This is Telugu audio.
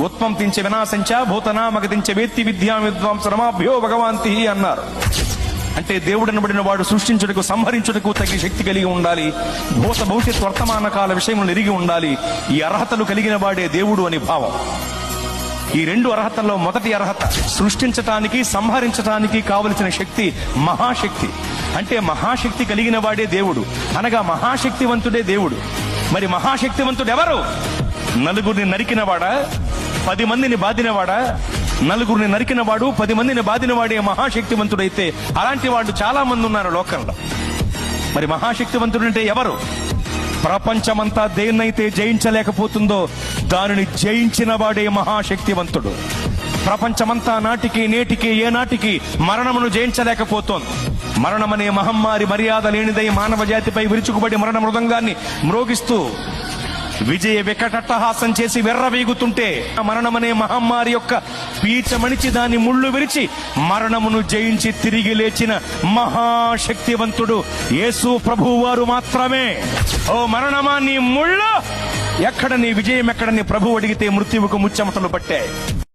ఉత్పంతించ వినాశంచ భూతనామగతించ వేత్తి విద్యా విద్వాంసరమాభ్యో భగవాంతి అన్నారు. అంటే దేవుడు అనబడిన వాడు సృష్టించుటకు, సంహరించుటకు తగిన శక్తి కలిగి ఉండాలి. భూత భవిష్యత్ వర్తమాన కాల విషయములను ఎరిగి ఉండాలి. ఈ అర్హతలు కలిగిన వాడే దేవుడు అని భావం. ఈ రెండు అర్హతల్లో మొదటి అర్హత సృష్టించటానికి, సంహరించటానికి కావలసిన శక్తి మహాశక్తి. అంటే మహాశక్తి కలిగిన వాడే దేవుడు, అనగా మహాశక్తివంతుడే దేవుడు. మరి మహాశక్తివంతుడు ఎవరు? నలుగురిని నరికినవాడా? 10 మందిని బాధినవాడా? నలుగురిని నరికినవాడు, 10 మందిని బాధినవాడే మహాశక్తివంతుడైతే అలాంటి వాడు చాలా మంది ఉన్నారు లోకంలో. మరి మహాశక్తివంతుడు అంటే ఎవరు? ప్రపంచమంతా దేన్నైతే జయించలేకపోతుందో దానిని జయించిన వాడే మహాశక్తివంతుడు. ప్రపంచమంతా నాటికి నేటికి ఏనాటికి మరణమును జయించలేకపోతోంది. మరణమనే మహమ్మారి మర్యాద లేనిదై మానవ జాతిపై విరుచుకుబడి మరణ మృదంగాన్ని మ్రోగిస్తూ విజయ వికటట్టహాసం చేసి వెర్రవీగుతుంటే, మరణమనే మహమ్మారి యొక్క పీచమణిచి దాని ముళ్ళు విరిచి మరణమును జయించి తిరిగి లేచిన మహాశక్తివంతుడు యేసు ప్రభువు వారు మాత్రమే. ఓ మరణమా నీ ముళ్ళు ఎక్కడ, నీ విజయం ఎక్కడ? నీ ప్రభువు అడిగితే మృత్యువుకు ముచ్చెమటలు పట్టాయి.